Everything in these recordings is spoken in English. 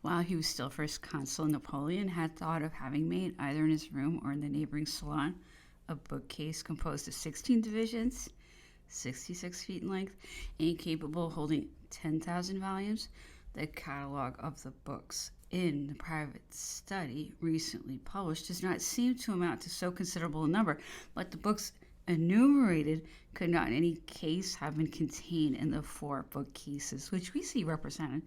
While he was still first consul, Napoleon had thought of having made, either in his room or in the neighboring salon, a bookcase composed of 16 divisions, 66 feet in length, and capable of holding 10,000 volumes. The catalog of the books in the private study recently published does not seem to amount to so considerable a number, but the books enumerated could not in any case have been contained in the four bookcases which we see represented.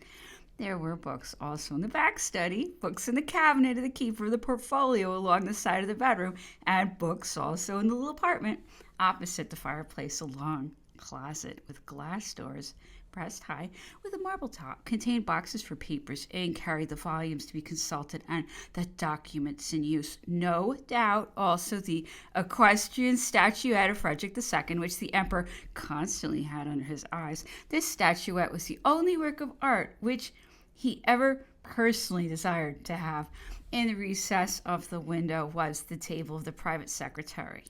There were books also in the back study, books in the cabinet of the keeper of the portfolio along the side of the bedroom, and books also in the little apartment opposite the fireplace. A long closet with glass doors, breast high, with a marble top, contained boxes for papers and carried the volumes to be consulted and the documents in use. No doubt also the equestrian statuette of Frederic II, which the emperor constantly had under his eyes. This statuette was the only work of art which he ever personally desired to have. In the recess of the window was the table of the private secretary.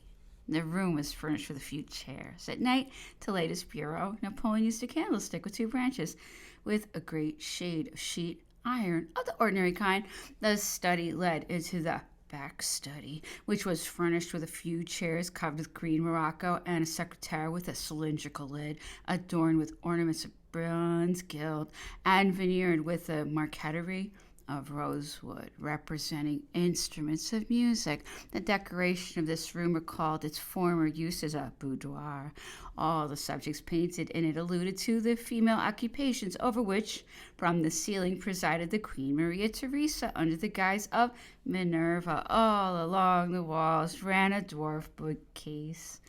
The room was furnished with a few chairs. At night, to light his bureau, Napoleon used a candlestick with two branches, with a great shade of sheet iron of the ordinary kind. The study led into the back study, which was furnished with a few chairs covered with green morocco and a secretary with a cylindrical lid, adorned with ornaments of bronze, gilt, and veneered with a marqueterie of rosewood representing instruments of music. The decoration of this room recalled its former use as a boudoir. All the subjects painted in it alluded to the female occupations over which, from the ceiling, presided the Queen Maria Theresa under the guise of Minerva. All along the walls ran a dwarf bookcase.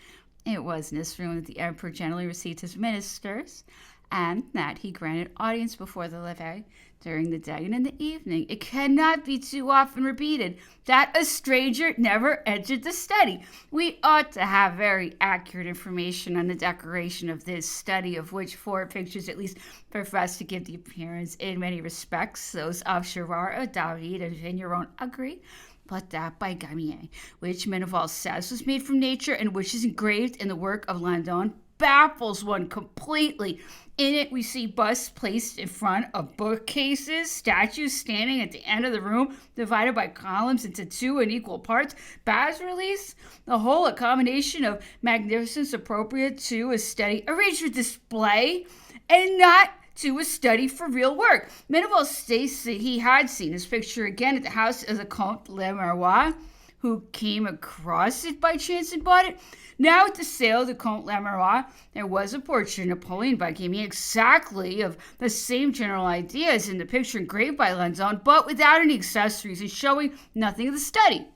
It was in this room that the emperor generally received his ministers, and that he granted audience before the levee during the day and in the evening. It cannot be too often repeated that a stranger never entered the study. We ought to have very accurate information on the decoration of this study, of which four pictures at least profess to give the appearance in many respects. Those of Gerard, David, and Vigneron agree, but that by Gamier, which Meneval says was made from nature and which is engraved in the work of Landon, baffles one completely. In it, we see busts placed in front of bookcases, statues standing at the end of the room, divided by columns into two unequal parts, bas-reliefs, the whole a combination of magnificence appropriate to a study arranged for display and not to a study for real work. Meneval states that he had seen this picture again at the house of the Comte Lemerrois, who came across it by chance and bought it. Now at the sale of the Comte Lemerrois, there was a portrait of Napoleon by Gamier, exactly of the same general idea as in the picture engraved by Landon, but without any accessories and showing nothing of the study.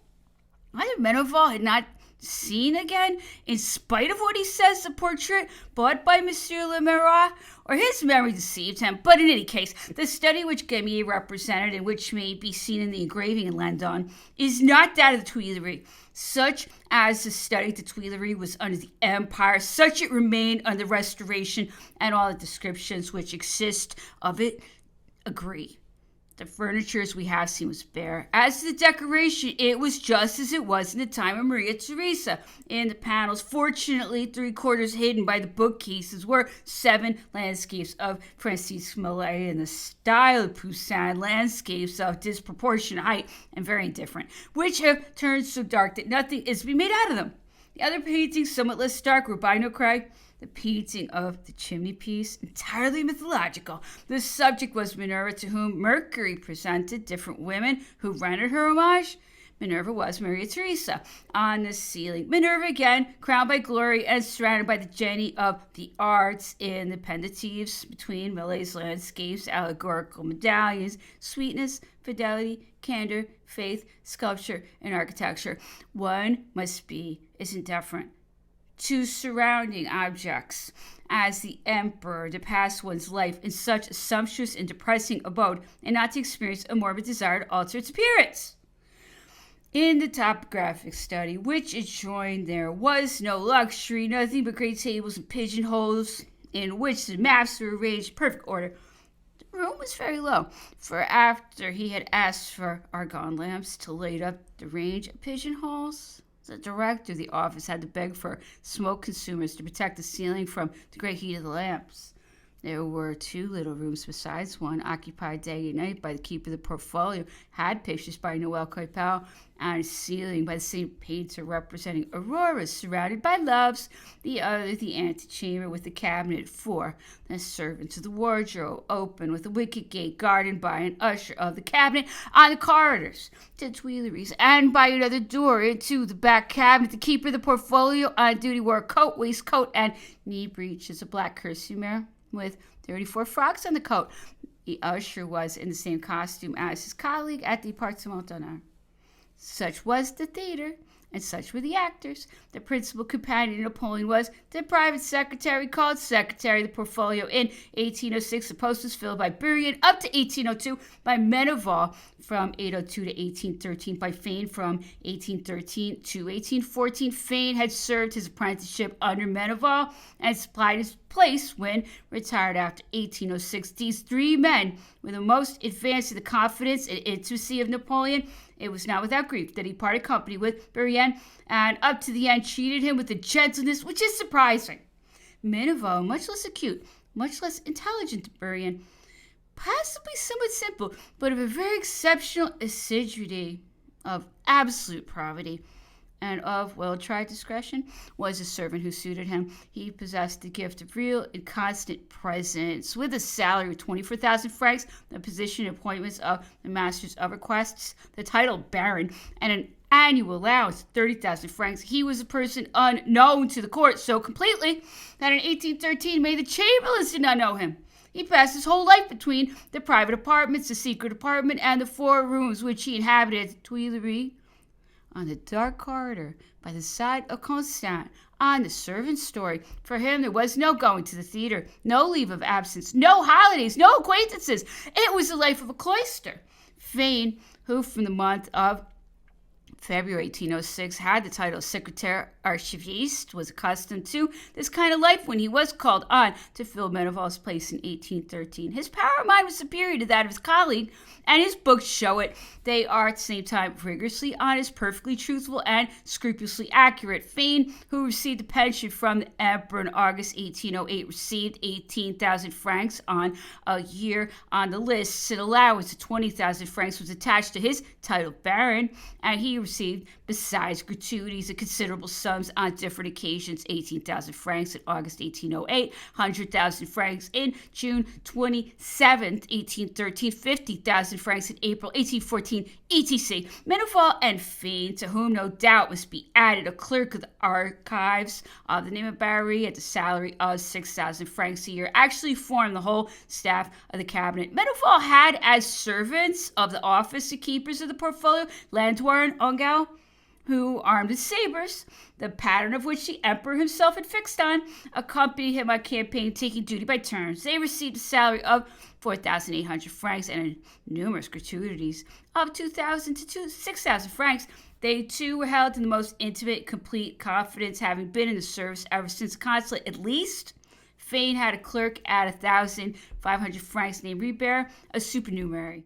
Either Meneval had not seen again, in spite of what he says, the portrait bought by Monsieur Lemerrois, or his memory deceived him. But in any case, the study which Gamier represented, and which may be seen in the engraving in Landon, is not that of the Tuileries. Such as the study at the Tuileries was under the Empire, such it remained under the Restoration, and all the descriptions which exist of it agree. The furniture, as we have seen, was bare. As to the decoration, it was just as it was in the time of Maria Theresa. In the panels, fortunately 3/4 hidden by the bookcases, were 7 landscapes of Francisque Millet in the style of Poussin, landscapes of disproportionate height and very indifferent, which have turned so dark that nothing is to be made out of them. The other paintings, somewhat less dark, were by Nocraig. The painting of the chimney piece, entirely mythological. The subject was Minerva, to whom Mercury presented different women who rendered her homage. Minerva was Maria Theresa. On the ceiling, Minerva again, crowned by glory and surrounded by the genii of the arts in the pendentives between Millet's landscapes, allegorical medallions, sweetness, fidelity, candor, faith, sculpture, and architecture. One must be as indifferent to surrounding objects as the emperor to pass one's life in such a sumptuous and depressing abode, and not to experience a morbid desire to alter its appearance. In the topographic study which adjoined there was no luxury, nothing but great tables and pigeonholes in which the maps were arranged in perfect order. The room was very low, for after he had asked for argon lamps to light up the range of pigeonholes, the director of the office had to beg for smoke consumers to protect the ceiling from the great heat of the lamps. There were 2 little rooms besides one, occupied day and night by the keeper of the portfolio, had pictures by Noel Coipel on a ceiling by the same painter representing auroras surrounded by loves. The other, the antechamber with the cabinet at 4, the servants of the wardrobe, open with a wicket gate guarded by an usher of the cabinet on the corridors to Tuileries, and by another door into the back cabinet. The keeper of the portfolio on duty wore a coat, waistcoat, and knee breeches, a black kerseymere with 34 frocks on the coat. The usher was in the same costume as his colleague at the Appartement d'Honneur. Such was the theater, and such were the actors. The principal companion of Napoleon was the private secretary called Secretary of the Portfolio. In 1806, the post was filled by Bourrienne, up to 1802 by Meneval, from 802 to 1813 by Fane, from 1813 to 1814. Fane had served his apprenticeship under Meneval and supplied his place when retired after 1806. These 3 men were the most advanced in the confidence and intimacy of Napoleon. It was not without grief that he parted company with Bourrienne, and up to the end treated him with a gentleness which is surprising. Meneval, much less acute, much less intelligent than Bourrienne, possibly somewhat simple, but of a very exceptional assiduity, of absolute probity, and of well-tried discretion, was a servant who suited him. He possessed the gift of real and constant presence. With a salary of 24,000 francs, the position and appointments of the masters of requests, the title Baron, and an annual allowance of 30,000 francs, he was a person unknown to the court so completely that in 1813 many of the chamberlains did not know him. He passed his whole life between the private apartments, the secret apartment, and the 4 rooms which he inhabited at the Tuileries, on the dark corridor by the side of Constant, on the servant's story. For him, there was no going to the theater, no leave of absence, no holidays, no acquaintances. It was the life of a cloister. Fane, who from the month of February 1806 had the title of Secretaire Archiviste, was accustomed to this kind of life when he was called on to fill Meneval's place in 1813. His power of mind was superior to that of his colleague, and his books show it. They are at the same time rigorously honest, perfectly truthful, and scrupulously accurate. Fane, who received a pension from the Emperor in August 1808, received 18,000 francs on a year on the list. An allowance of 20,000 francs was attached to his title Baron, and he received, besides gratuities and considerable sums on different occasions, 18,000 francs in August 1808, 100,000 francs in June 27th, 1813, 50,000 francs in April 1814, etc. Meneval and Fane, to whom no doubt must be added a clerk of the archives of the name of Barry at the salary of 6,000 francs a year, actually formed the whole staff of the cabinet. Meneval had as servants of the office the keepers of the portfolio, Landois and Ongel, who, armed with sabers, the pattern of which the emperor himself had fixed on, accompanied him on campaign, taking duty by turns. They received a salary of 4,800 francs and numerous gratuities of 2,000 to 6,000 francs. They, too, were held in the most intimate, complete confidence, having been in the service ever since the consulate. At least, Fane had a clerk at 1,500 francs named Ribert, a supernumerary.